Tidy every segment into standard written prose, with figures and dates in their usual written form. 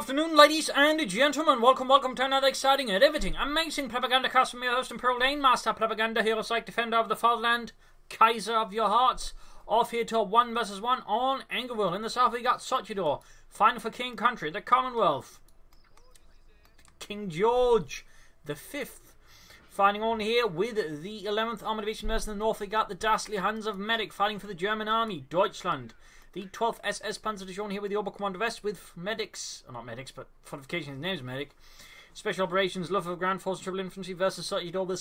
afternoon, ladies and gentlemen. Welcome to another exciting and riveting, amazing Propagandacast from your host and Pearl Lane, Master Propaganda, hero, psych, defender of the fatherland, Kaiser of your hearts. Off here to a 1 versus 1 on Angoville. In the south we got Sotjador, fighting for King Country, the Commonwealth. King George the Fifth, fighting on here with the 11th Armoured Division. In the north we got the dastardly Hans of Medic, fighting for the German Army, Deutschland. The 12th SS Panzer Division here with the Oberkommando West with medics, or not medics, but fortifications, his name's medic. Special Operations, Luftwaffe Grand Force Triple Infantry versus Sotjador with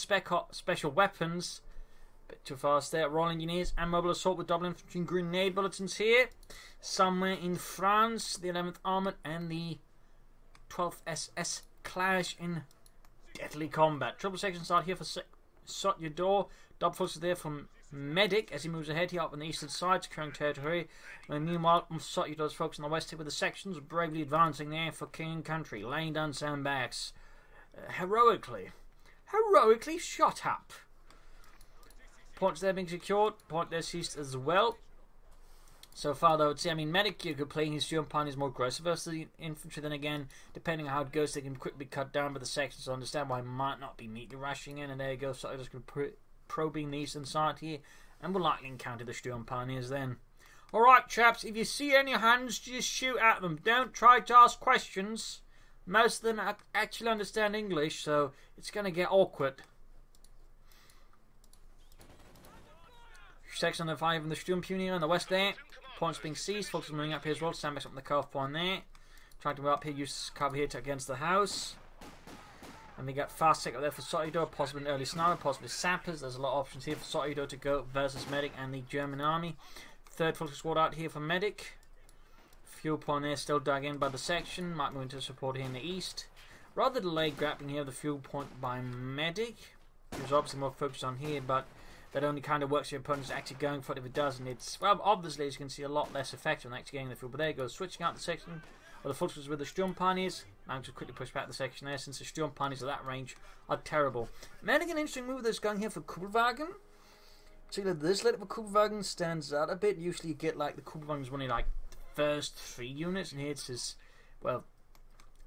special weapons. Bit too fast there. Royal Engineers and Mobile Assault with double infantry and grenade bulletins here. Somewhere in France, the 11th Armoured and the 12th SS clash in deadly combat. Triple sections start here for Sotjador. Double forces there from Medic as he moves ahead here up on the eastern side, securing territory. And meanwhile, Sotjador's folks on the west here with the sections bravely advancing there for King and Country, laying down sandbags. Heroically shot up. Points there being secured, point there seized as well. So far, though, I would say, Medic, you could play his German party more aggressive versus the infantry. Then again, depending on how it goes, they can quickly cut down by the sections. So I understand why it might not be neatly rushing in. And there you go, Sotjador's going to probing the eastern side here, and we'll likely encounter the Sturm Pioneers then. Alright, chaps, if you see any hands, just shoot at them. Don't try to ask questions. Most of them actually understand English, so it's going to get awkward. Section on the 5 in the Sturm Pioneer on the west there. Points being seized. Folks are moving up here as well. Sandbags up on the cutoff point there. Trying to move up here, use cover here to against the house. And we got fast take up there for Sotjador, possibly an early sniper, possibly sappers. There's a lot of options here for Sotjador to go versus Medic and the German army. Third full squad out here for Medic. Fuel point there still dug in by the section. Might move into support here in the east. Rather delayed grappling here, the fuel point by Medic. There's obviously more focus on here, but that only kind of works if your opponent's actually going for it. If it doesn't, it's, well, obviously, as you can see, a lot less effective on actually getting the fuel. But there you go, switching out the section. Well, the focus with the Sturm Pioneers. I'm to quickly push back the section there since the Sturm Pioneers at that range are terrible. Medic, an interesting move that's going here for Kubelwagen. Particularly this little Kubelwagen stands out a bit. Usually you get like the Kubelwagen's only like the first 3 units, and here it's his, well,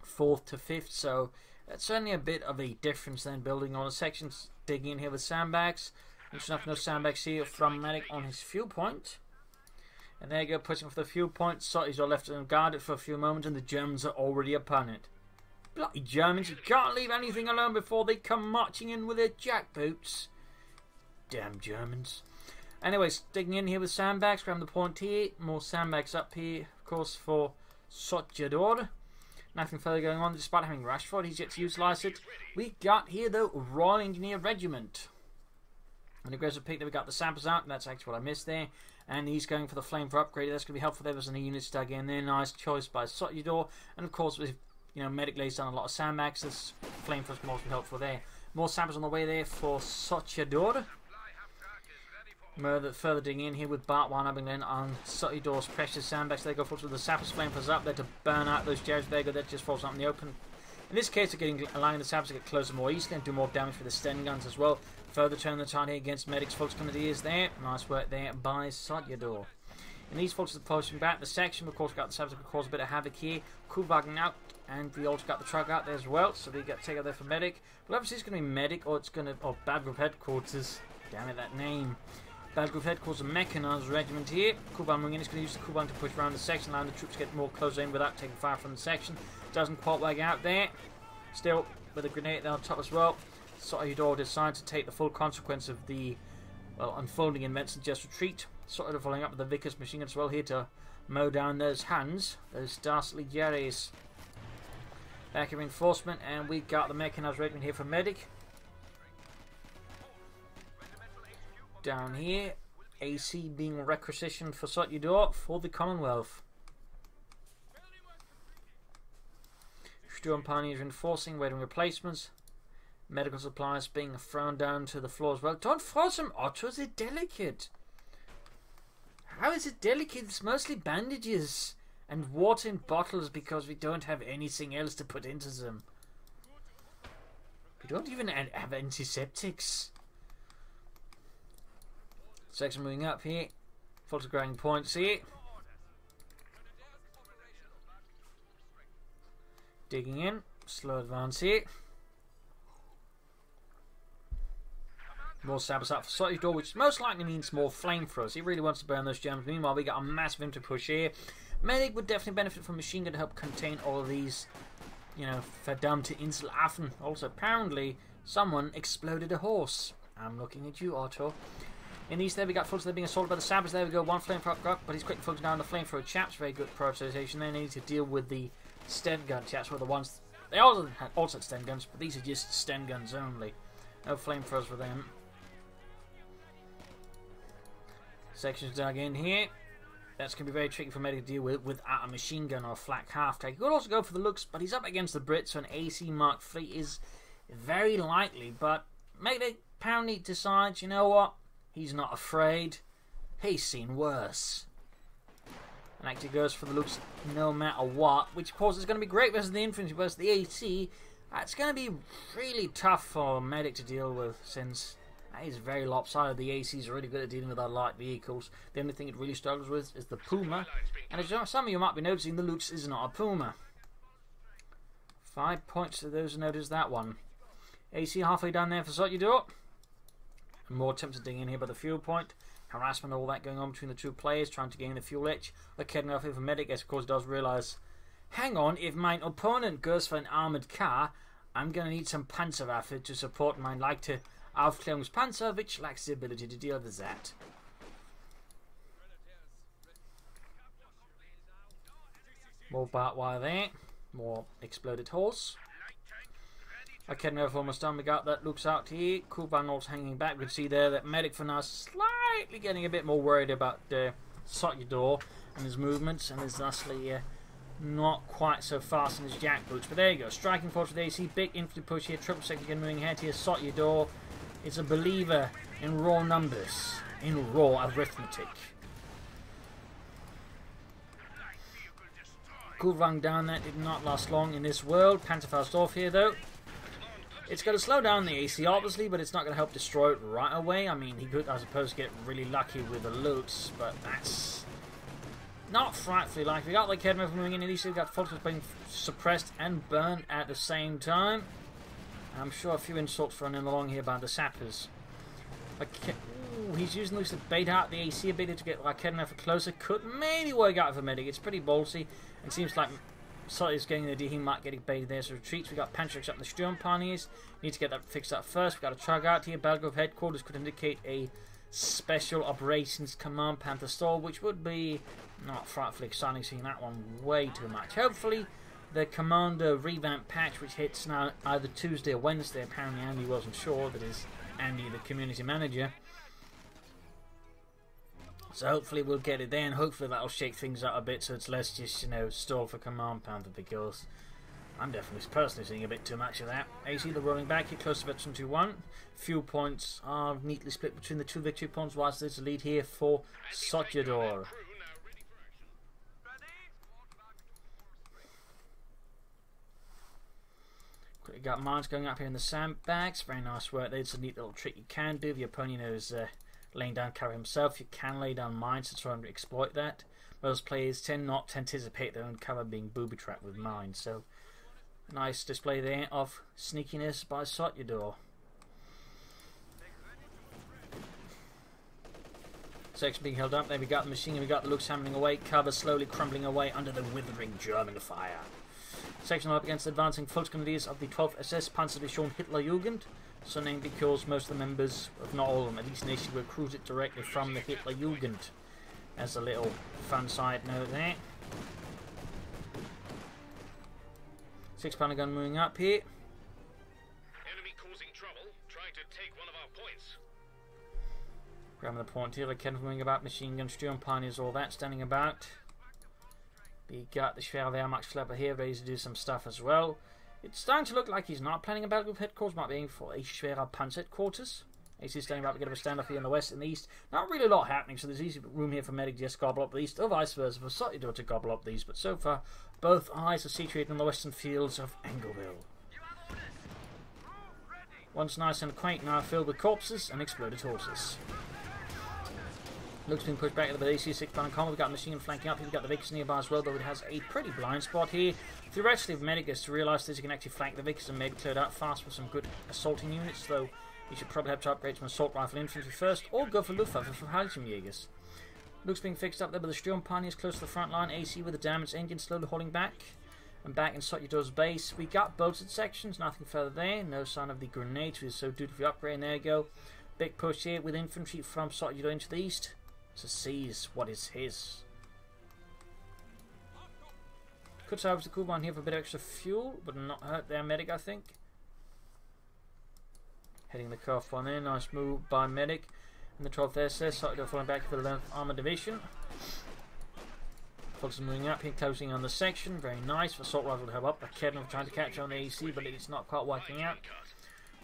4th to 5th. So that's certainly a bit of a difference then building on the sections. Digging in here with sandbags. Interesting enough, no sandbags here from Medic on his fuel point. And there you go, pushing for the fuel point. Sotjador left unguarded for a few moments, and the Germans are already upon it. Bloody Germans, you can't leave anything alone before they come marching in with their jackboots. Damn Germans. Anyways, digging in here with sandbags, grab the point here. More sandbags up here, of course, for Sotjador. Nothing further going on, despite having Rashford, he's yet to utilise it. We got here, though, Royal Engineer Regiment. An aggressive pick, there we got the samples out, and that's actually what I missed there. And he's going for the flame for upgrade. That's going to be helpful. There was any units dug in there. Nice choice by Sotjador. And of course, with Medic lays down a lot of sandbags, this flame for us can also be helpful there. More samples on the way there for Sotjador. Further digging in here with Bart Warnabbing on Sotjador's precious sandbags. They go for the sappers, flame for us up there to burn out those Jerrys. There you go. That just falls out in the open. In this case, they're allowing the sappers to get closer more easily and do more damage with the Sten guns as well. Further turn the tide here against Medic's folks coming to the ears there. Nice work there by Sotjador. And these folks are pushing back the section. Of course, we've got the sappers that can cause a bit of havoc here. Kubelwagen out, and we also got the truck out there as well. So we got to take out there for Medic. But obviously, it's going to be Medic, or it's going to, or Bad Group Headquarters. Damn it, that name. Bad Group Headquarters, a mechanized regiment here. Kubelwagen is going to use the Kubelwagen to push around the section, allowing the troops to get more close in without taking fire from the section. Doesn't quite work out there. Still, with a grenade there on top as well. Sotjador decides to take the full consequence of the, well, unfolding events and just retreat. Sotjador following up with the Vickers machine gun as well here to mow down those Hans, those dastardly Jerrys. Back in reinforcement, and we got the mechanized regiment here for Medic. Down here, AC being requisitioned for Sotjador for the Commonwealth. Sturm Pioneers reinforcing, waiting replacements. Medical supplies being thrown down to the floor as well. Don't throw some Ottos, they're delicate. How is it delicate? It's mostly bandages and water in bottles because we don't have anything else to put into them. We don't even have antiseptics. Section moving up here. Photographic points here. Digging in. Slow advance here. More sabers up for Sotjador, which most likely means more flamethrowers. He really wants to burn those gems. Meanwhile, we got a massive infantry push here. Medic would definitely benefit from machine gun to help contain all of these, you know, verdammte Inselaffen. Also, apparently, someone exploded a horse. I'm looking at you, Otto. In these there, we got folks that are being assaulted by the sabers. There we go, one flamethrower got, but he's quickly focusing down the flamethrower chaps. Very good prioritization. They need to deal with the Sten gun chaps, were the ones. They also had Sten guns, but these are just Sten guns only. No flamethrowers for them. Sections dug in here. That's going to be very tricky for Medic to deal with without a machine gun or a flak half tank. He could also go for the looks, but he's up against the Brits, so an AC Mark III is very likely. But Medic apparently decides, you know what? He's not afraid. He's seen worse. And actually goes for the looks no matter what, which of course is going to be great versus the infantry versus the AC. That's going to be really tough for Medic to deal with, since he's very lopsided. The ACs are really good at dealing with our light vehicles. The only thing it really struggles with is the Puma. And as some of you might be noticing, the Lux is not a Puma. 5 points to those who noticed that one. AC halfway down there for Sotjador. More attempts to dig in here by the fuel point. Harassment, all that going on between the two players, trying to gain the fuel edge. They're kidding off here for Medic, as of course does realise, hang on, if my opponent goes for an armoured car, I'm going to need some Panzerwaffe to support my leichte Aufklärungspanzer, which lacks the ability to deal with that. More barbed wire there. More exploded horse. Okay, now we're almost done. We got that looks out here. Kuban also hanging back. We can see there that Medic for now is slightly getting a bit more worried about Sotjador and his movements, and is thusly not quite so fast in his jackboots. But there you go. Striking force with AC. Big infantry push here. Triple second again moving ahead here. Sotjador is a believer in raw numbers, in raw arithmetic. Good run down that did not last long in this world. Panzerfaustdorf here though. It's going to slow down the AC obviously, but it's not going to help destroy it right away. I mean, he could, I suppose, get really lucky with the loots, but that's not frightfully likely. We got the Kedma moving in, and these two got Fultons being suppressed and burned at the same time. I'm sure a few insults running along here by the sappers. Okay. Ooh, he's using those to bait out the AC a bit to get Kedma for closer. Could maybe work out for Medic. It's pretty ballsy, and seems like Sotty is getting the idea he might get it baited there, so retreats. We got Pantrix up in the Sturmpaniers. Need to get that fixed up first. We got a chug out here. Belgrove headquarters could indicate a Special Operations Command Panther stall, which would be not frightfully exciting, seeing that one way too much. Hopefully, the Commander revamp patch, which hits now either Tuesday or Wednesday. Apparently, Andy wasn't sure. That is Andy, the community manager. So hopefully we'll get it there, and hopefully that'll shake things up a bit, so it's less just, you know, stall for Command Panther, because I'm definitely personally seeing a bit too much of that. AC, the rolling back here, close to veteran 2-1. Fuel points are neatly split between the two victory points, whilst there's a lead here for Sotjador. Quickly got mines going up here in the sandbags. Very nice work there. It's a neat little trick you can do if your opponent knows laying down cover himself. You can lay down mines to try and exploit that. Most players tend not to anticipate their own cover being booby-trapped with mines. So, nice display there of sneakiness by Sotjador. Section being held up. There we got the machine gun. We got the looks hammering away. Cover slowly crumbling away under the withering German fire. Section up against the advancing Volksgrenadiers of the 12th SS Panzerdivision Hitlerjugend. So named because most of the members, if not all of them, at least initially were recruited directly from the Hitlerjugend. As a little fun side note there. 6-pounder gun moving up here. Enemy causing trouble, trying to take one of our points. Grabbing the point here, like Kenneth moving about, machine gun, Sturmpaniers, all that standing about. We got the Schwere Wehrmachtschlepper here, ready to do some stuff as well. It's starting to look like he's not planning a battle group headquarters, might be aiming for a Schwerer Panzer headquarters. AC standing about to get a standoff here in the west and the east. Not really a lot happening, so there's easy room here for Medic to just gobble up the east, or vice versa for Sotjador to gobble up these. But so far, both eyes are situated on the western fields of Angoville. Once nice and quaint, now filled with corpses and exploded horses. Luke's been pushed back to the AC 6-pound combo. We've got a machine gun flanking up. We've got the Vickers nearby as well, though it has a pretty blind spot here. Theoretically, if Medic gets to realise this, he can actually flank the Vickers and maybe clear it out fast with some good assaulting units, though you should probably have to upgrade some assault rifle infantry first, or go for Luftwaffe for Haldschirmjägers. Luke's being fixed up there, but the Sturmpioneers close to the front line. AC with a damaged engine slowly holding back. And back in Sotjador's base, we got bolted sections, nothing further there. No sign of the grenades, which is so dutifully upgrading. There you go. Big push here with infantry from Sotjador into the east to seize what is his. Could salvage the Kuban here for a bit of extra fuel, but not hurt their Medic, I think. Heading the curve one in, nice move by Medic. And the 12th SS, Sotjador falling back for the 11th Armour Division. Folks are moving up here, closing on the section. Very nice for assault rifle to help up. Kednov trying to catch on the AC, but it's not quite working out.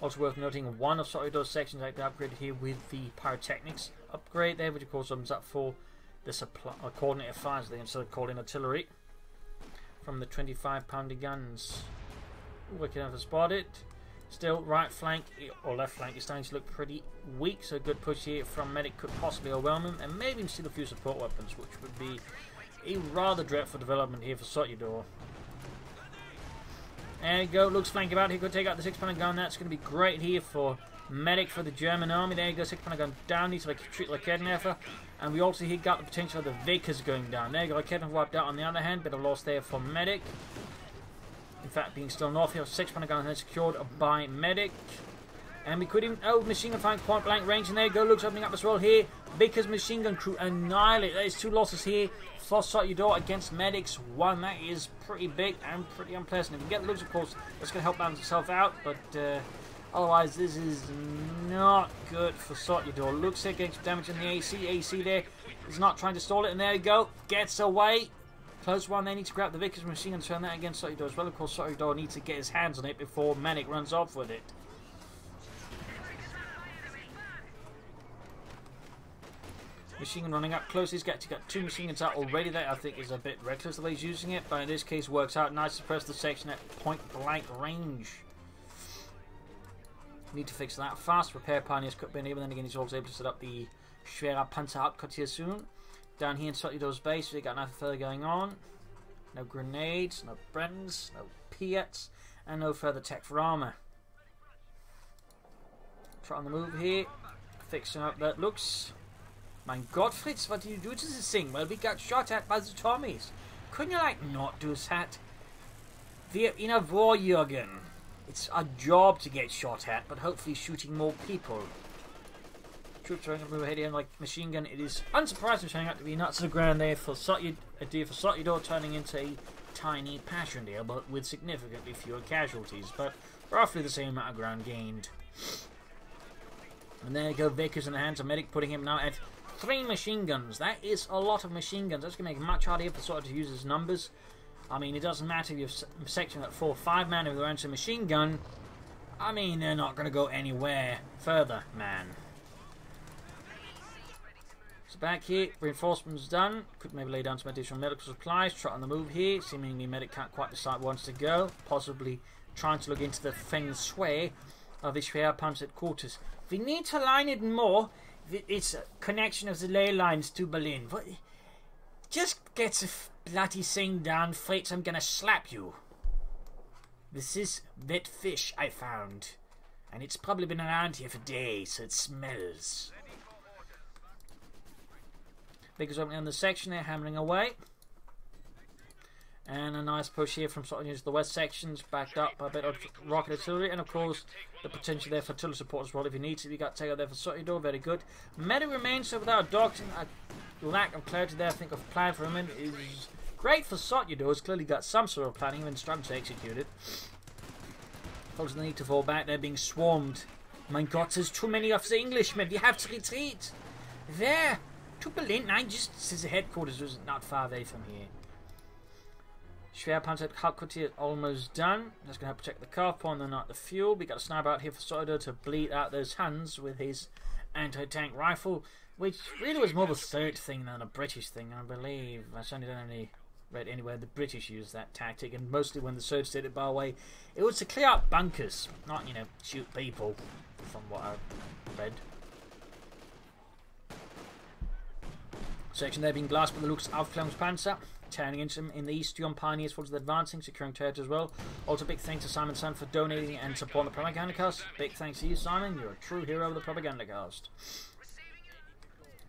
Also worth noting, one of Sotjador's sections I upgraded here with the pyrotechnics upgrade there, which of course opens up for the supply coordinated fires instead of calling artillery from the 25-pounder guns. We can have to spot it. Still, right flank or left flank is starting to look pretty weak, so a good push here from Medic could possibly overwhelm him, and maybe even steal a few support weapons, which would be a rather dreadful development here for Sotjador. There you go, Luke's flanking about. He could take out the 6-pounder gun. That's going to be great here for Medic for the German army. There you go, 6-pounder gun down. Needs to treat like Kednefer. And we also here got the potential of the Vickers going down. There you go, Kednefer wiped out on the other hand. Bit of loss there for Medic. In fact, being still north here, 6-pounder gun then secured by Medic. And we could even... Oh, machine gun firing point blank range. And there you go, Luke's opening up as well here. Vickers machine gun crew annihilate. There's 2 losses here for Sotjador against Medic's 1. That is pretty big and pretty unpleasant. If we get Luke's, of course, that's going to help balance itself out. But otherwise, this is not good for Sotjador. Luke's here getting some damage in the AC. AC there is not trying to stall it. And there you go. Gets away. Close one. They need to grab the Vickers machine gun and turn that against Sotjador as well. Of course, Sotjador needs to get his hands on it before Medic runs off with it. Machine gun running up close. He's got 2 machine guns out already. That I think is a bit reckless the way he's using it, but in this case works out nice to press the section at point blank range. Need to fix that fast. Repair pioneers could be enabled. Then again, he's also able to set up the Schwerer Panzer Hauptquartier soon. Down here in Sotjador's base, we got nothing further going on. No grenades, no Brennens, no Piets, and no further tech for armor. Try on the move here. Fixing up that looks. Mein Gott, Fritz, what do you do to this thing? Well, we got shot at by the Tommies. Couldn't you, like, not do that? We're in a war, Jürgen. It's a job to get shot at, but hopefully shooting more people. Troops throwing a move ahead here like machine gun. It is unsurprising turning out to be nuts to the ground there for Sotjador, turning into a tiny passion deal, but with significantly fewer casualties, but roughly the same amount of ground gained. And there you go, Vickers in the hands of Medic, putting him now at 3 machine guns. That is a lot of machine guns. That's going to make it much harder for Sotjador to use his numbers. I mean, it doesn't matter if you have a section at 4 or 5 man if they're into a machine gun. I mean, they're not going to go anywhere further, man. So back here, reinforcements done. Could maybe lay down some additional medical supplies. Trot on the move here. Seemingly Medic can't quite decide where wants to go. Possibly trying to look into the feng shui of the Schwerer Panzer quarters. We need to line it more. It's a connection of the ley lines to Berlin. What? Just get the bloody thing down, Fritz. I'm gonna slap you. This is wet fish I found. And it's probably been around here for days, so it smells. Vickers opening on the section there, hammering away. And a nice push here from Sotjador into the west sections, backed up by a bit of rocket artillery, and of course the potential there for artillery support as well if he needs it. We got takeout there for Sotjador, very good. Medic remains so without doctrine, a lack of clarity there, I think, of plan for him is great for Sotjador. He's clearly got some sort of planning, even struggling to execute it. Folks need to fall back, they're being swarmed. My God, there's too many of the Englishmen, we have to retreat. Where? To Berlin? Nein, just the headquarters was not far away from here. Schwerer Panzer Hauptquartier almost done. That's going to help protect the car point and not the fuel. We got a sniper out here for Sotjador to bleed out those Huns with his anti-tank rifle, which really was more of a third thing than a British thing, I believe. I certainly don't read anywhere the British used that tactic, and mostly when the Surge did it, by the way, it was to clear out bunkers, not, you know, shoot people, from what I read. Section there being glassed by the Luke's Aufklärungspanzer, turning into him in the east. Young pioneers forces advancing, securing territory as well. Also, big thanks to Simon Sun for donating and supporting the Propagandacast. Big thanks to you, Simon. You're a true hero of the Propagandacast.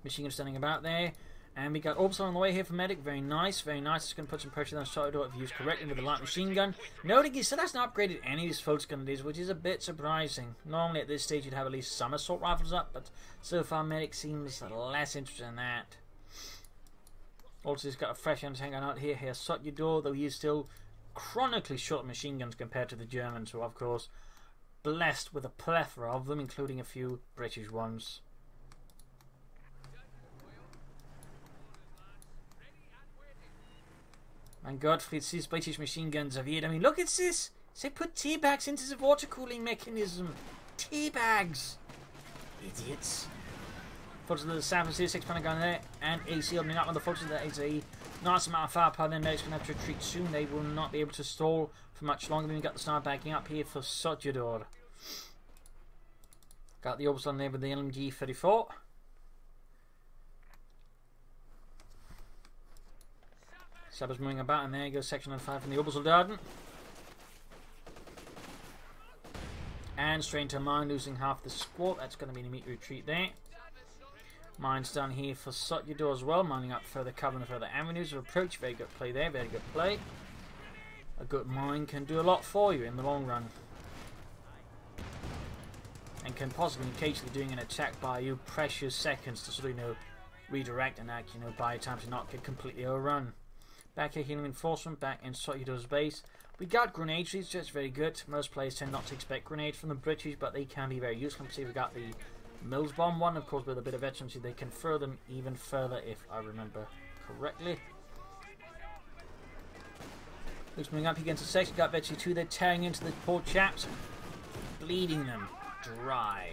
Machine gun standing about there. And we got Orbison on the way here for medic. Very nice, very nice. It's going to put some pressure on Sotjador if used correctly with the light machine gun. Noting he still hasn't upgraded any of his Fultz gunneries, which is a bit surprising. Normally at this stage you'd have at least some assault rifles up, but so far medic seems less interested in that. Also he's got a fresh anti-tank gun out here. Here's Sotjador, though he is still chronically short machine guns compared to the Germans, who are of course blessed with a plethora of them, including a few British ones. And Gottfried sees British machine guns of yet. I mean, look at this! They put tea bags into the water cooling mechanism. Tea bags! Idiots. Forces of the Savage here, 6-pounder gun there, and AC opening up on the forces. That is a nice amount of firepower. Then medic's going to have to retreat soon. They will not be able to stall for much longer. Then we've got the star backing up here for Sotjador. Got the Orbison there with the LMG-34. Sabba's moving about, and there goes section 5 from the Obersoldaten. And straight into a mine, losing half the squad. That's going to be an immediate retreat there. Mines down here for Sotjador as well, mining up further cover and further avenues of approach. Very good play there, very good play. A good mine can do a lot for you in the long run. And can possibly occasionally doing an attack by you precious seconds to sort of, redirect and act, buy time to not get completely overrun. Back here, healing reinforcement, back in Sotjador's base. We got grenade trees, just very good. Most players tend not to expect grenades from the British, but they can be very useful. See, we got the Mills bomb one, of course, with a bit of veterancy. They can further them even further, if I remember correctly. Luke's moving up against the section. Got veterancy 2 there, tearing into the poor chaps, bleeding them dry.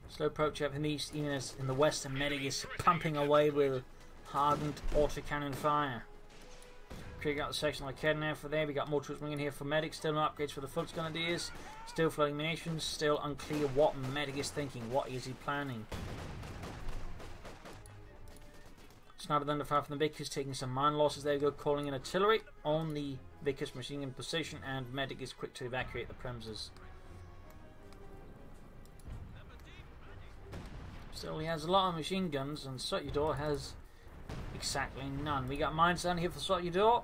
Slow approach up in the east, even as in the west, and medic is pumping away with hardened autocannon fire. Creek out the section like heading there for there. We got more troops moving in here for medic. Still no upgrades for the Fultz Grenadiers. Still flooding munitions. Still unclear what medic is thinking. What is he planning? Sniper under fire from the Vickers, taking some mine losses. There we go, calling in artillery on the Vickers machine gun position, and medic is quick to evacuate the premises. So he has a lot of machine guns, and Sotjador has exactly none. We got mines down here for Sotjador.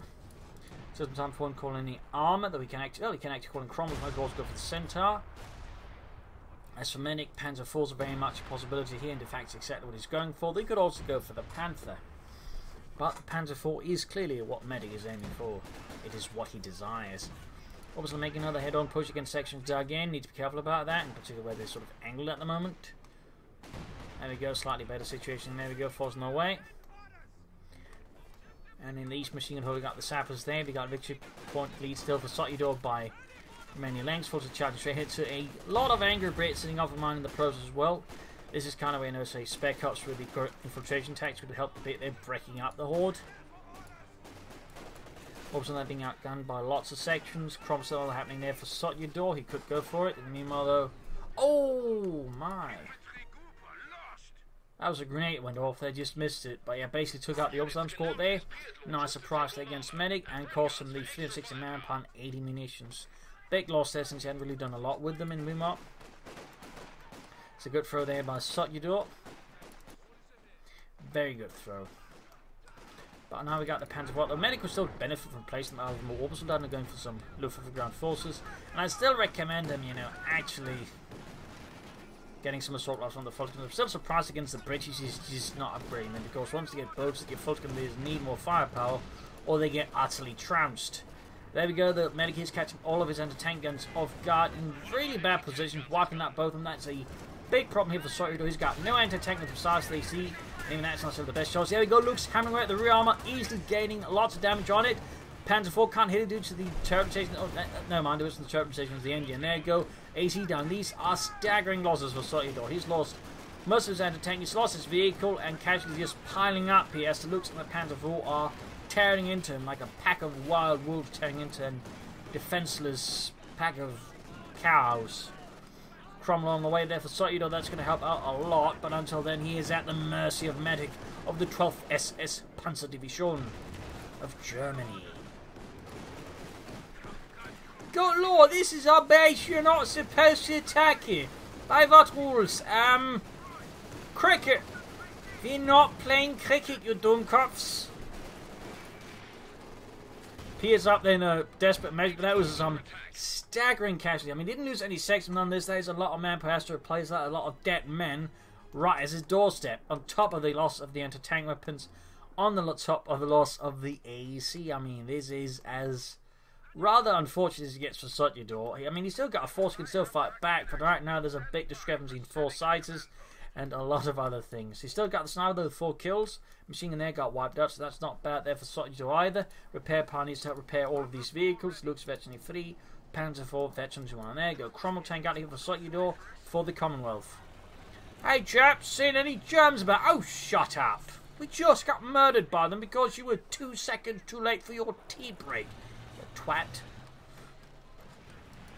So some time for one calling the armour that we can actually, he can actually call in Cromwell. My goals go for the Centaur. As for medic, Panzer IVs are very much a possibility here, and in fact, exactly what he's going for. They could also go for the Panther, but the Panzer IV is clearly what medic is aiming for. It is what he desires. Obviously, making another head-on push against sections dug in. Need to be careful about that, in particular where they're sort of angled at the moment. There we go, slightly better situation. There we go, forcing their way. And in the east machine gun hole, we got the sappers there. We got victory point lead still for Sotjador by many lengths. Forces charging straight ahead to a lot of angry Brits sitting off of mine in the process as well. This is kind of where, say, spec ops with the infiltration tactics would help a bit. They're breaking up the horde. Also, they're being outgunned by lots of sections. Cromwell happening there for Sotjador. He could go for it. In the meanwhile, though, oh my! That was a grenade that went off, they just missed it. But yeah, basically took out the Obersalm squad there. Nice surprise there against medic, and cost them the 360 manpower and 80 munitions. Big loss there since he hadn't really done a lot with them in Weimar. It's a good throw there by Sotjador. Very good throw. But now we got the Panzer IV. The medic will still benefit from placing them out of more Orbison and going for some Luftwaffe ground forces. And I still recommend them, actually getting some assault rifles on the Fultz. I'm still surprised against the British is just not upgrading them, because once they get boats, your Fultz Grenadiers need more firepower, or they get utterly trounced. There we go, the medic is catching all of his anti-tank guns off guard in really bad positions, wiping out both of them. That's a big problem here for Sotjador. He's got no anti-tank guns besides they see. Even that's not the best choice. There we go, Luke's hammering away at the rear armour, easily gaining lots of damage on it. Panzer IV can't hit it due to the turret rotation. Oh, no mind, it wasn't the turret rotation, it was the engine. There you go, AC down. These are staggering losses for Sotjador. He's lost most of his anti-tank, he's lost his vehicle, and casualties just piling up here as the Lukes and the Panzer IV are tearing into him like a pack of wild wolves tearing into a defenseless pack of cows. Cromwell on the way there for Sotjador. That's going to help out a lot, but until then he is at the mercy of Medic of the 12th SS Panzerdivision of Germany. Good lord, this is our base. You're not supposed to attack it. By what rules? Cricket. We're not playing cricket, you dummkopfs. Pierce up there in a desperate measure, but that was some staggering casualty. I mean, he didn't lose any section on this. There's a lot of manpower has to replace that. A lot of dead men right as his doorstep. On top of the loss of the anti-tank weapons. On the top of the loss of the AEC. I mean, this is as rather unfortunate as it gets for Sotjador. I mean, he's still got a force, can still fight back. But right now, there's a big discrepancy in force sizes. And a lot of other things. He's still got the sniper with 4 kills. Machine gun there got wiped out, so that's not bad there for Sotjador either. Repair power needs to help repair all of these vehicles. Looks veteran 3, Panzer 4, veterans 1 there. Go Cromwell tank out here for Sotjador for the Commonwealth. Hey chaps, seen any Germans about? Oh, shut up. We just got murdered by them because you were 2 seconds too late for your tea break. You twat.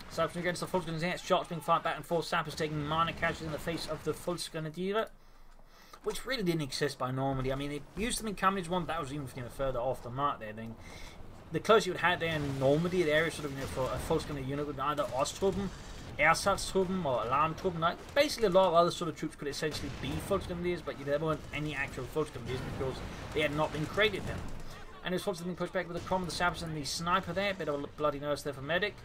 Sappers against the Volksgrenadier. Shots being fired back and forth. Sappers taking minor casualties in the face of the Volksgrenadier, which really didn't exist by Normandy. I mean, it used them in Cambridge 1, but that was even further off the mark there. Then the closer you would have there in Normandy, the area sort of for a Volksgrenadier unit would be either Osttruppen, Ersatztruppen, or Alarmtruppen. Like, basically, a lot of other sort of troops could essentially be Volksgrenadiers, but there weren't any actual Volksgrenadiers because they had not been created then. And it was being pushed back with the Cromwell, the Sappers, and the sniper there. Bit of a bloody nose there for Medic.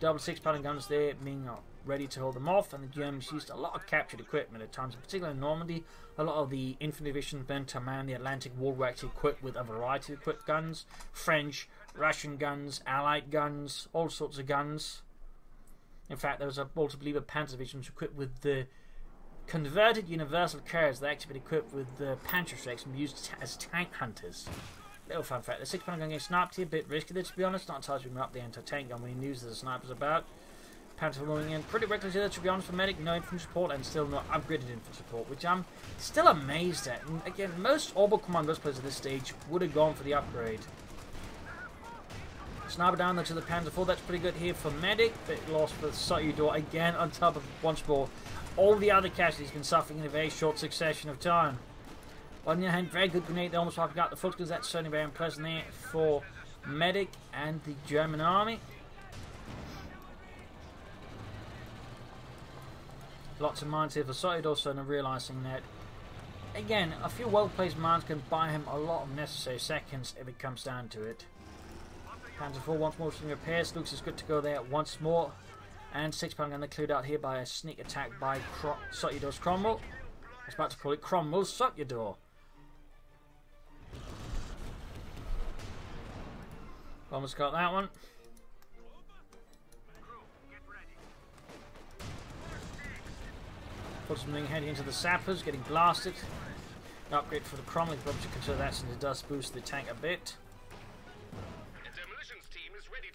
Double 6-pounder guns there being ready to hold them off, and the Germans used a lot of captured equipment at times, particularly in Normandy. A lot of the infantry divisions went to man the Atlantic Wall were actually equipped with a variety of equipped guns. French, Russian guns, Allied guns, all sorts of guns. In fact, there was a also believe a Panzer division was equipped with the converted universal carriers that actually been equipped with the Panzerschrecks and used as tank hunters. Little fun fact, the 6-pounder gun getting sniped here, a bit risky to be honest, not entirely bring up the anti-tank gun when he knew the sniper's about. Panzer moving in, pretty reckless here to be honest for Medic, no infantry support and still not upgraded infantry support, which I'm still amazed at. And again, most Orbital Commandos players at this stage would have gone for the upgrade. Sniper down there to the Panzer 4, that's pretty good here for Medic, but lost for Sotjador again on top of once more all the other casualties been suffering in a very short succession of time. On the other hand, very good grenade. They almost wiped out the Volksgrenadiers. That's certainly very unpleasant there for Medic and the German army. Lots of mines here for Sotjador, so now realising that, again, a few well-placed mines can buy him a lot of necessary seconds if it comes down to it. Panzer 4 once more in repairs. Looks is good to go there once more. And 6-pounder gun cleared out here by a sneak attack by Sotjador's Cromwell. I was about to call it Cromwell's Sotjador. Almost got that one. Put something heading into the Sappers, getting blasted. An upgrade for the Cromwell, probably should consider that since it does boost the tank a bit.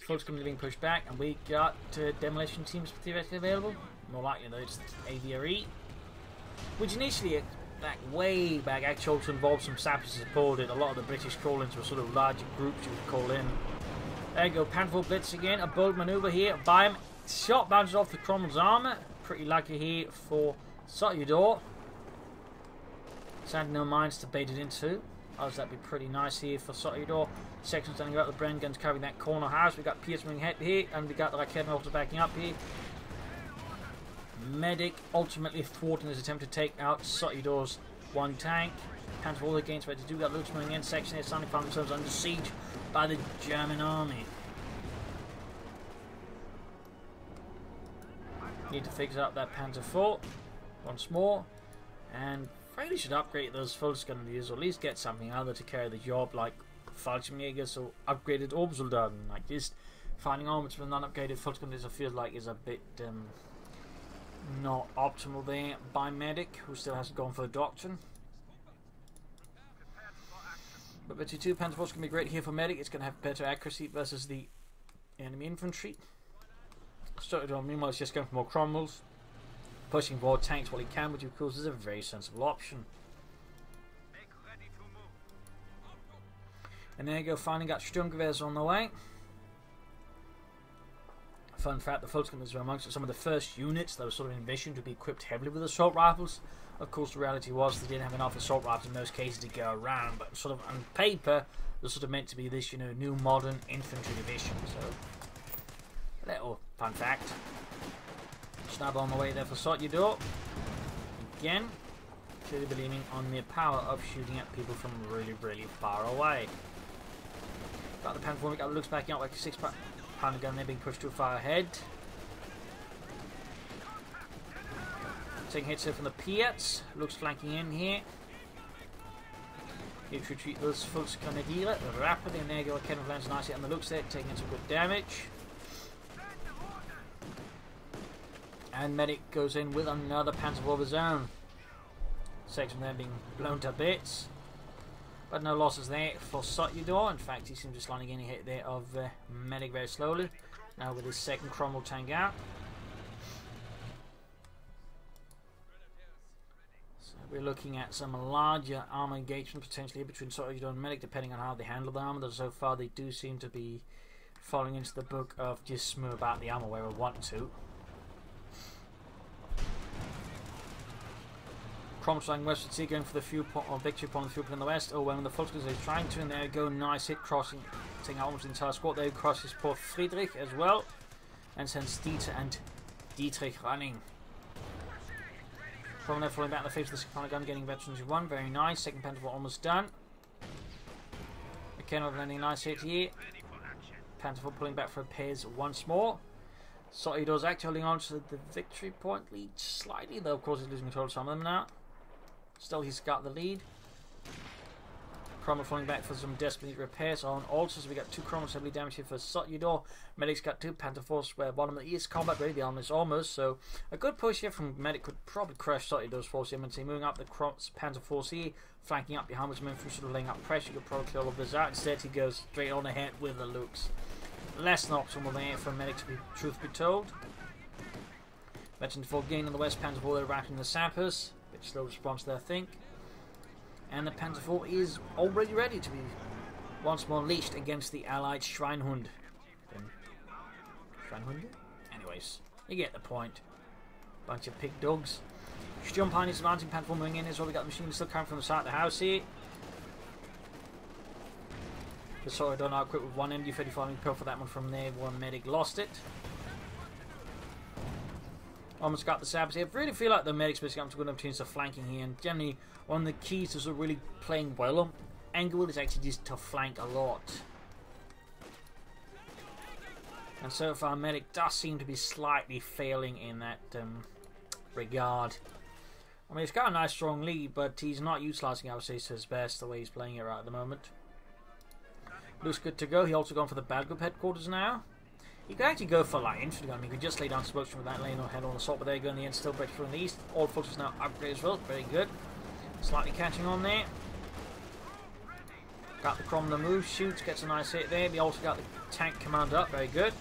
Folks going to be being pushed back, and we got demolition teams theoretically available. More likely though, it's AVRE. Which initially, back way back, actually also involved some Sappers to support it. A lot of the British call-ins were sort of larger groups you would call in. There you go, Panzer Blitz again, a bold maneuver here by him. Shot bounces off the Cromwell's armour. Pretty lucky here for Sotjador. Sadly no mines to bait it into. Oh, that'd be pretty nice here for Sotjador. Section standing out, the Bren guns covering that corner house. We got Pierce moving ahead here, and we got the Raketenwerfer backing up here. Medic ultimately thwarting his attempt to take out Sotjador's one tank. Panzer all against ready to do that. Looks moving in. Section here suddenly found themselves under siege by the German army. Need to fix up that Panzer 4 once more, and probably should upgrade those Volksgrenadiers, or at least get something other to carry the job, like Fallschirmjägers or upgraded Obersoldaten. Like just finding armors with non-upgraded Volksgrenadiers, I feel like is a bit not optimal there by Medic, who still hasn't gone for a doctrine. But 52 Panzer Force can be great here for Medic. It's going to have better accuracy versus the enemy infantry. Sotjador, meanwhile, is just going for more Cromwells, pushing forward tanks while he can, which of course is a very sensible option. And there you go, finally got Sturmgewehrs on the way. Fun fact, the Volksgunners were amongst some of the first units that were sort of envisioned to be equipped heavily with assault rifles. Of course, the reality was they didn't have enough assault rifles in most cases to go around, but sort of on paper, they're sort of meant to be this, you know, new modern infantry division. So, little fun fact. Snap on the way there for Sotjador. Again, clearly believing on the power of shooting at people from really, really far away. Got the Panformic that looks backing up like a 6-pounder gun, they're being pushed too far ahead. Taking hits here from the Piats, looks flanking in here. Need to retreat those Volksgrenadiere rapidly, and there you go, Ken lands nicely on the looks there, taking some good damage. And Medic goes in with another Panzer of his own. Section there being blown to bits. But no losses there for Sotjador. In fact, he seems to sliding in a hit there of Medic very slowly. Now with his second Cromwell tank out. So we're looking at some larger armor engagement potentially between Sotjador and Medic, depending on how they handle the armor. Though so far they do seem to be falling into the book of just smooth about the armor where we want to. Cromwell westward sea going for the fuel point, or victory point on the fuel point in the west. Oh, when the Volksgunners are trying to, and there you go, nice hit crossing, taking out almost the entire squad. There crosses Port Friedrich as well, and sends Dieter and Dietrich running. Cromwell falling back in the face of the 6-pounder gun, getting veterans 1, very nice. Second Panther almost done. McKenna landing a nice hit here. Panther pulling back for repairs once more. Sotjador's actually holding on to the victory point lead slightly, though of course he's losing control of some of them now. Still, he's got the lead. Cromwell falling back for some desperate repairs on also. So we got 2 Cromwells heavily damaged here for Sotjador. Medic's got 2 Panther Force where one of them is combat ready. The armor is almost. So a good push here from Medic could probably crush Sotjador's force here. Moving up the Panther Force here, flanking up behind with some infantry, sort of laying up pressure. You could probably clear all of this out. Instead, he goes straight on ahead with the looks. Less than optimal there for Medic, to be truth be told. Veteran 4 gain on the West Panther 4, they're wrapping the sappers. Bit slow response there, I think. And the Panther 4 is already ready to be once more unleashed against the Allied Schweinhund. Schweinhund? Anyways, you get the point. Bunch of pig dogs. Sturmpine is advancing, Panther 4 moving in as well. We got the machine still coming from the side of the house here. The Sotjador now equipped with 1 MD-35 pill for that one from there. One Medic lost it. Almost got the sappers here. I really feel like the Medic's basically got some good opportunities of flanking here, and generally one of the keys to sort of really playing well on Angoville is actually just to flank a lot. And so far Medic does seem to be slightly failing in that regard. I mean, he's got a nice strong lead, but he's not utilising, I would say, to his best the way he's playing it right at the moment. Looks good to go. He also gone for the bad group headquarters now. You could actually go for light infantry gun. You could just lay down smoke from that lane or head on assault, but there you go in the end. Still break through in the east. All forces now upgrade as well. Very good. Slightly catching on there. Got the Cromwell move. Shoots. Gets a nice hit there. We also got the tank commander up. Very good.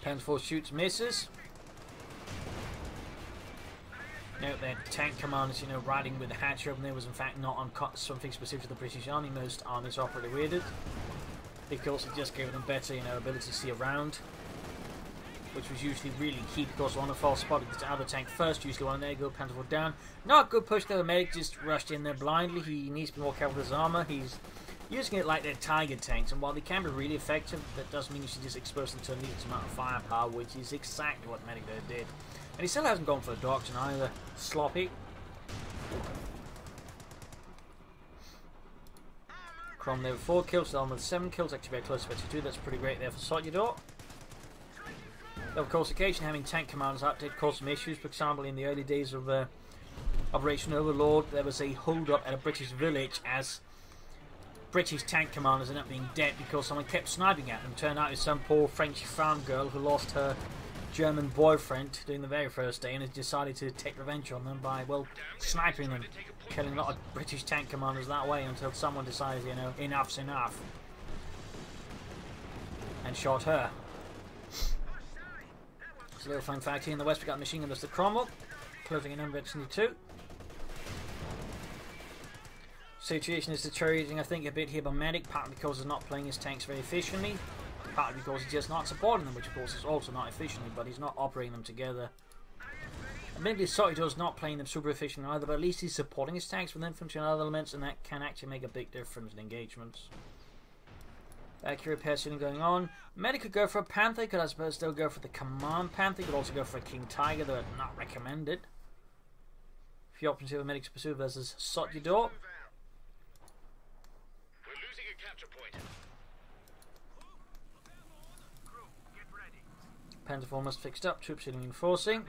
Panther 4 shoots, misses. Note that tank commanders, you know, riding with the hatch open there was in fact not on something specific to the British Army. Most armies operate with it, because it just gave them better, you know, ability to see around, which was usually really key because on a false spot the other tank first, usually one. There you go, Panther 4 down. Not a good push though. Medic just rushed in there blindly. He needs to be more careful with his armor. He's using it like they're Tiger tanks, and while they can be really effective, that doesn't mean you should just expose them to a needless amount of firepower, which is exactly what Medic did. And he still hasn't gone for the doctrine either. Sloppy. Crom there with 4 kills, Elm with 7 kills, actually very close to 22. That's pretty great there for Sotjador. Though of course occasionally having tank commanders out did cause some issues. For example, in the early days of Operation Overlord, there was a hold up at a British village as British tank commanders ended up being dead because someone kept sniping at them. Turned out it was some poor French farm girl who lost her German boyfriend during the very first day and has decided to take revenge on them by, well, sniping them, killing a lot of British tank commanders that way until someone decides, you know, enough's enough, and shot her. It's a little fun fact here in the west. We got a machine gun, that's the Cromwell, closing in on 22. Situation is deteriorating, I think, a bit here by Medic, partly because he's not playing his tanks very efficiently, partly because he's just not supporting them, which of course is also not efficiently, but he's not operating them together. Admittedly, Sotjador's not playing them super efficiently either, but at least he's supporting his tanks with infantry and other elements, and that can actually make a big difference in engagements. Accurate repair shooting going on. Medic could go for a Panther, could I suppose still go for the Command Panther, could also go for a King Tiger, though not recommended. A few options here for Medic to pursue versus Sotjador. We're losing a capture point. Panther almost fixed up, troops healing reinforcing.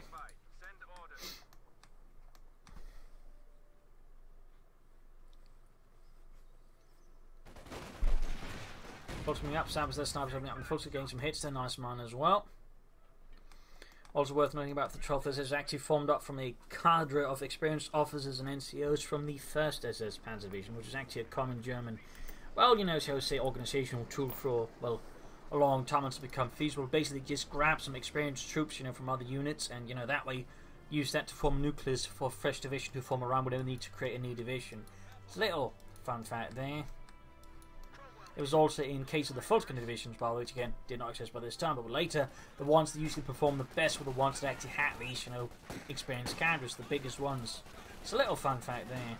Coming up, Sabbath, their snipers opening up in the full, getting some hits. They're nice mine as well. Also worth noting about the 12th SS is actually formed up from a cadre of experienced officers and NCOs from the 1st SS Panzer Division, which is actually a common German, well, you know, shall we say, organisational tool for, well, a long time until it's become feasible. Basically, just grab some experienced troops, you know, from other units, and, you know, that way use that to form nucleus for a fresh division to form around whatever need to create a new division. It's a little fun fact there. It was also in case of the Fulton divisions, by the way, which again did not exist by this time, but later, the ones that usually perform the best were the ones that actually had these, you know, experienced cadres, the biggest ones. It's a little fun fact there.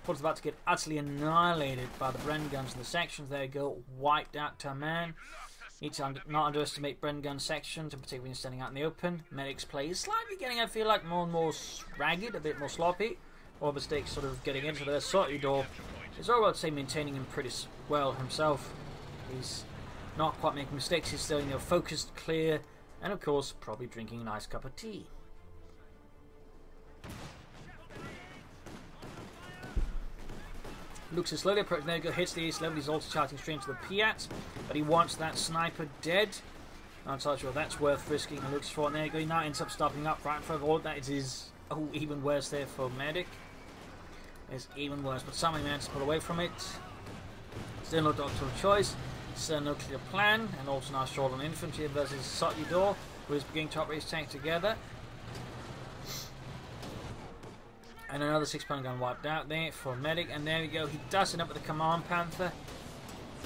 Fulton's about to get utterly annihilated by the Bren guns in the sections. There you go, wiped out to a man. Need to not underestimate Bren gun sections, and particularly when standing out in the open. Medic's play is slightly getting, I feel like, more and more ragged, a bit more sloppy. All mistakes sort of getting into there. Sotjador is all I'd say maintaining him pretty well himself. He's not quite making mistakes. He's still, you know, focused, clear, and of course probably drinking a nice cup of tea. Looks is slowly approaching. There you go, hits the ace level. He's also charging straight into the Piat, but he wants that sniper dead. I'm not sure that's worth risking. And looks for it. There you go. He now ends up stopping up right in front of all that. It is even worse there for Medic. It's even worse, but somehow managed to pull away from it. Still no doctoral choice, still no clear plan, and also now short on infantry versus Sotjador, who is beginning to operate his tank together. And another 6-pounder gun wiped out there for Medic, and there we go. He does end up with the Command Panther.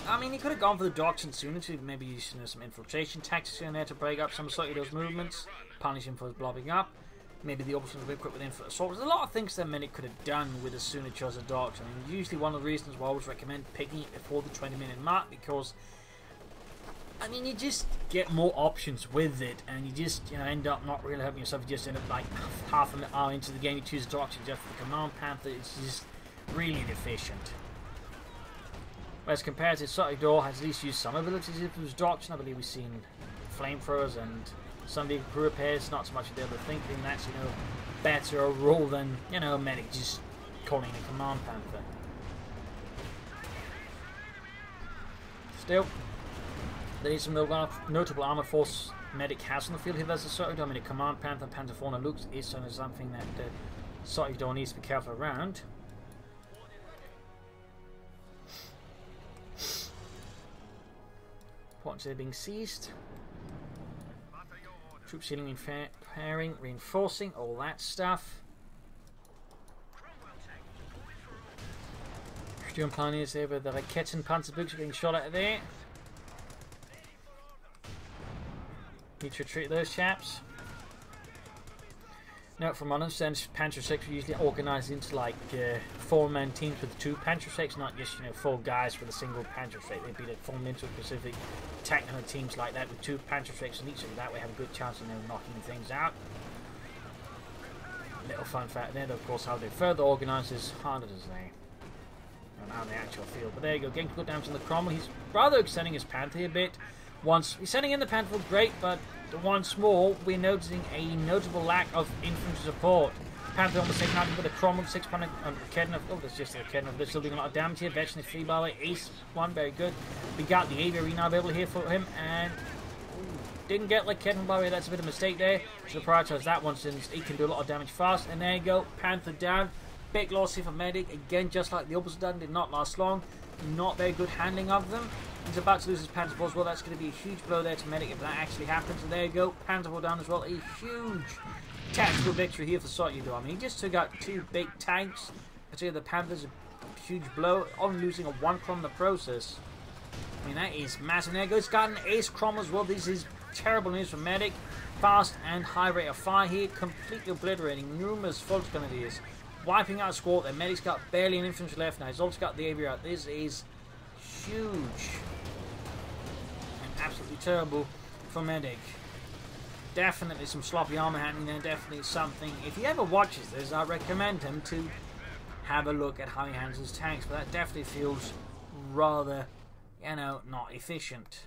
I mean, he could have gone for the Dachshund sooner to maybe use, you know, some infiltration tactics in there to break up some of Sotjador's movements, punish him for his blobbing up. Maybe the options will be equipped with infant assault. There's a lot of things that Medic could have done with a sooner chosen Dachshund. I mean, usually one of the reasons why I always recommend picking it before the 20-minute mark, because I mean, you just get more options with it, and you just, you know, end up not really helping yourself. You just end up like half an hour into the game, you choose a Dachshund just for the Command Panther. It's just really deficient. Whereas compared to Sotjador, has at least used some abilities. If it was Dachshund, I believe we've seen flamethrowers and some vehicle crew repairs, not so much of the other thing. That's, you know, better overall than, you know, Medic just calling a Command Panther. Still, there is some notable armor force Medic has on the field here versus Sotjador. I mean, a Command Panther, Panther Fauna looks is certainly something that Sotjador needs to be careful around. Points are being seized. Troops healing, repairing, reinforcing, all that stuff. Sturm Pioneers there with the Raketen Panzerbüchse getting shot out of there. Need to retreat those chaps. Now, from what I understand, Panzer 6 are usually organised into like 4-man teams with 2 Panzer 6, not just, you know, 4 guys with a single Panzer 6. They'd be formed into specific technical teams like that with 2 Panzer 6 in each, so that way have a good chance of, you know, knocking things out. Little fun fact there, of course, how they further organise is harder to say on the actual field. But there you go, getting good damage on the Cromwell. He's rather extending his Panther a bit. Once he's sending in the Panther, great, but once more we're noticing a notable lack of infantry support. Panther almost taken out with a Cromwell 6-pounder on Kedna. Oh, that's just a Kedna. They're still doing a lot of damage here. Veteran is free, by the way. Ace 1, very good. We got the Aviary now available here for him, and didn't get like Kedna, by the way. That's a bit of a mistake there. Should have prioritized that one since he can do a lot of damage fast. And there you go, Panther down. Big loss here for Medic. Again, just like the opposite done, did not last long. Not very good handling of them. He's about to lose his Panther as well. That's going to be a huge blow there to Medic if that actually happens. So there you go, Panther down as well. A huge tactical victory here for Sotjador. I mean, he just took out 2 big tanks. Particularly the Panthers huge blow, only losing a 1 crom in the process. I mean, that is massive. There goes, got an ace crom as well. This is terrible news for Medic. Fast and high rate of fire here, completely obliterating numerous Fulton Grenadiers. Wiping out a squad. Their Medic's got barely an infantry left now. He's also got the aviator out. This is huge. And absolutely terrible for Medic. Definitely some sloppy armor handling there. Definitely something. If he ever watches this, I recommend him to have a look at how he handles his tanks. But that definitely feels rather, you know, not efficient.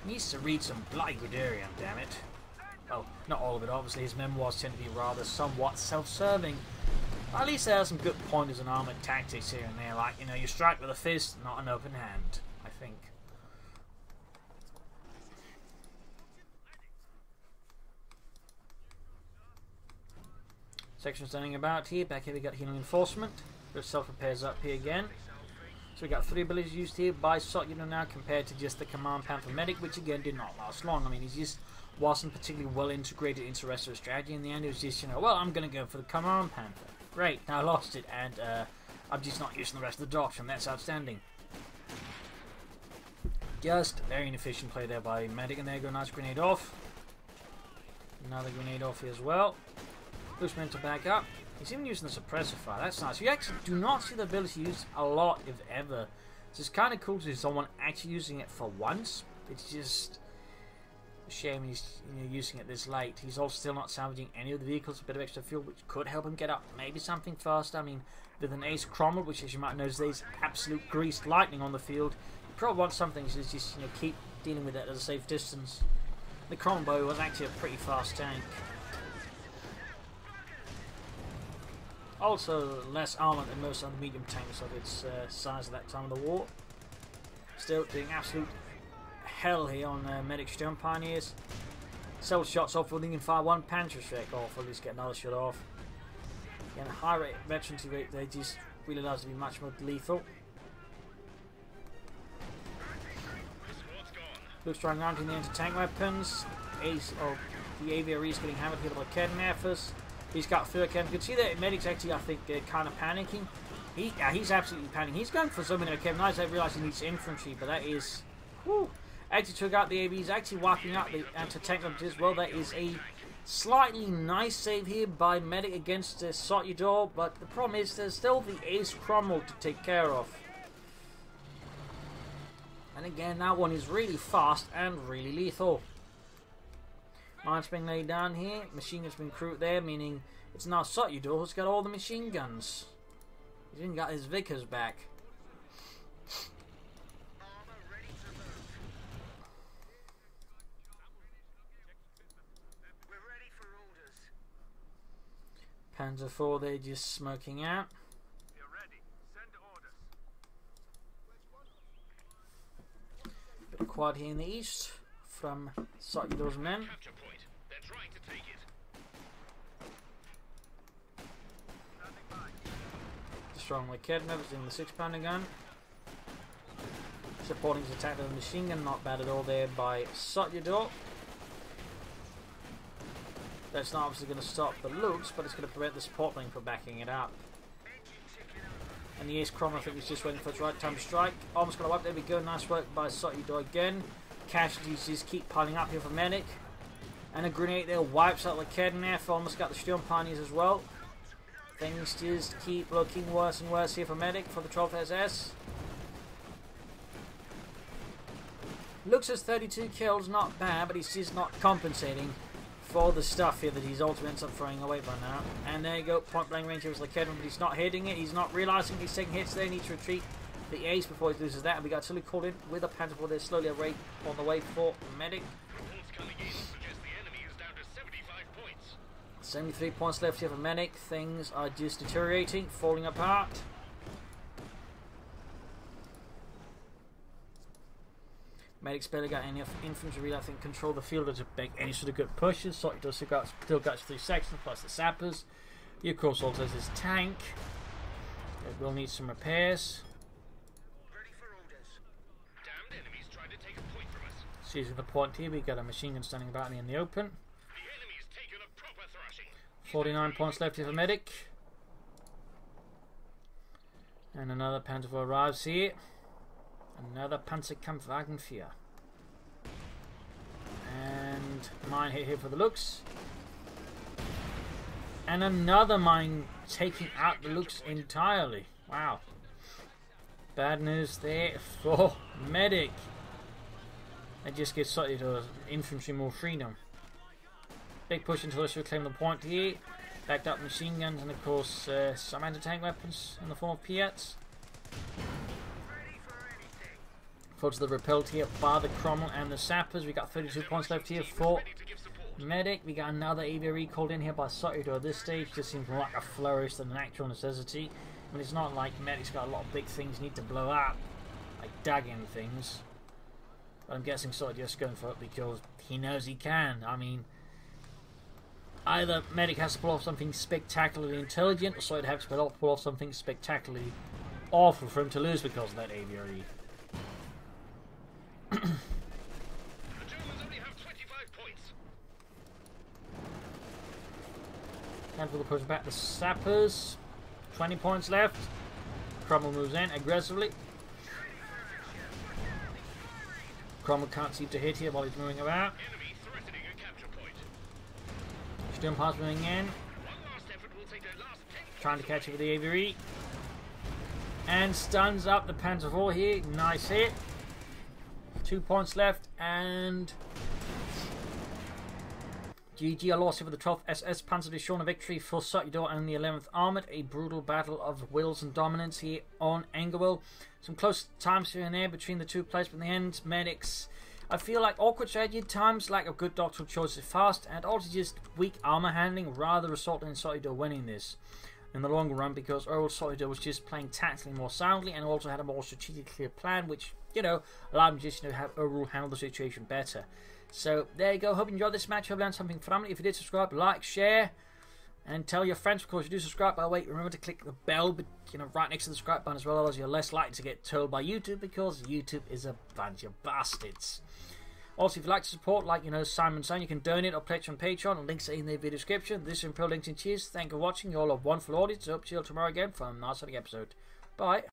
He needs to read some bloody Guderian, damn it. Well, not all of it, obviously. His memoirs tend to be rather somewhat self-serving. At least there are some good pointers and armoured tactics here and there. Like, you know, you strike with a fist, not an open hand, I think. Section standing about here. Back here we got healing enforcement. There's self-repairs up here again. So we got 3 abilities used here by Sotjador now compared to just the Command Panther Medic, which again did not last long. I mean, he just wasn't particularly well integrated into the rest of the strategy. In the end, it was just, you know, well, I'm going to go for the Command Panther. Great, now I lost it, and I'm just not using the rest of the doctrine. That's outstanding. Just very inefficient play there by Medic, and there go, nice grenade off. Another grenade off here as well. Boost mental back up. He's even using the suppressor fire. That's nice. You actually do not see the ability used a lot, if ever. So it's kind of cool to see someone actually using it for once. It's just a shame he's using it this late. He's also still not salvaging any of the vehicles. A bit of extra fuel, which could help him get up maybe something faster. I mean, with an ace Cromwell, which as you might notice, there's absolute greased lightning on the field. You probably want something to just, you know, keep dealing with it at a safe distance. The Cromwell was actually a pretty fast tank. Also less armor than most other medium tanks of its size at that time of the war. Still doing absolute hell here on Medic Stern Pioneers. Several shots off, where they can fire 1 Panzerschreck off, or at least get another shot off. Again, a high rate veterancy rate, they just really allows to be much more lethal. Looks trying around in the anti-tank weapons. Ace of the aviator is getting hammered here by Kednaffers. He's got Furkan. You can see that Medic's actually, I think, kind of panicking. He's absolutely panicking. He's going for something like Kevin. I realise he needs infantry, but that is... Whew. Actually took out the AV. He's actually wiping out the anti-tank weapons as well. That is a slightly nice save here by Medic against Sotjador, but the problem is there's still the Ace Cromwell to take care of. And again, that one is really fast and really lethal. Mines being laid down here. Machine guns being crewed there, meaning it's now Sotjador who's got all the machine guns. He's even got his Vickers back. Panzer IV, they're just smoking out. Bit of quad here in the east from Sotjador's men. Strong with Kednaffers in the 6-pounder gun. Supporting his attack with the machine gun, not bad at all there by Sotjador. That's not obviously going to stop the loops, but it's going to prevent the support lane from backing it up. And the Ace Cromwell, I think, is just waiting for its right time to strike. Almost going to wipe. There we go. Nice work by Sotjador again. Casualties just keep piling up here for Medic. And a grenade there wipes out the Kednaff. Almost got the Sturm Pioneers as well. Things just keep looking worse and worse here for Medic for the 12th SS. Looks as 32 kills, not bad, but he's just not compensating for the stuff here that he's ultimately ends up throwing away by now. And there you go, point blank range here was Kednaff, but he's not hitting it. He's not realising he's taking hits there. He needs to retreat the Ace before he loses that. And we got Tilly called in with a Panther IV there, slowly a rate on the way for Medic. 73 points left here for Medic. Things are just deteriorating, falling apart. Medic's barely got enough infantry really, I think, control the field to make any sort of good pushes. Sotjador still got 3 sections plus the sappers. He of course also has his tank. It will need some repairs. Seizing the point here, we got a machine gun standing about in the open. 49 points left here for Medic. And another Panzer arrives here. Another Panzerkampfwagen 4. And mine hit here for the looks. And another mine taking out the looks entirely. Wow. Bad news there for medic. That just gives Sotjador infantry more freedom. Big push until they reclaim the point here. Backed up machine guns and of course some anti-tank weapons in the form of Piats. Forward to the repelled here by the Cromwell and the Sappers. We got 32 points left here for medic. We got another aviary called in here by Sotjador at this stage. Just seems more like a flourish than an actual necessity. I mean, it's not like medic's got a lot of big things need to blow up, like dagging things. But I'm guessing Sotjador's going for it because he knows he can. I mean, either medic has to pull off something spectacularly intelligent, or Sotjador has to pull off something spectacularly awful for him to lose because of that aviary. The Germans only have 25 points. Time for the push back the Sappers. 20 points left. Cromwell moves in aggressively. Cromwell can't seem to hit here while he's moving about. Enemy threatening a capture point. Sturmpanzer moving in. One last effort will take their last 10 Trying to catch it with the aviary. And stuns up the Panzer IV here. Nice hit. 2 points left. And GG, a loss here for the 12th SS Panzer Division, a victory for Sotjador and the 11th Armoured. A brutal battle of wills and dominance here on Angoville. Some close times here and there between the two players, but in the end, medics, I feel like awkward strategy at times, lack of good doctoral choices fast, and also just weak armour handling, rather resulting in Sotjador winning this in the long run, because old Sotjador was just playing tactically more soundly and also had a more strategically clear plan, which, you know, allowed him just to have overall handle the situation better. So there you go. Hope you enjoyed this match. Hope you learned something from it. If you did, subscribe, like, share, and tell your friends. Of course, you do subscribe. By the way, remember to click the bell, but right next to the subscribe button as well. Otherwise, you're less likely to get told by YouTube because YouTube is a bunch of bastards. Also, if you'd like to support, like Simon Son, you can donate or pledge on Patreon. Links are in the video description. This is Imperial LinkedIn. Cheers. Thank you for watching. You all have a wonderful audience. Hope to see you all tomorrow again for a nice episode. Bye.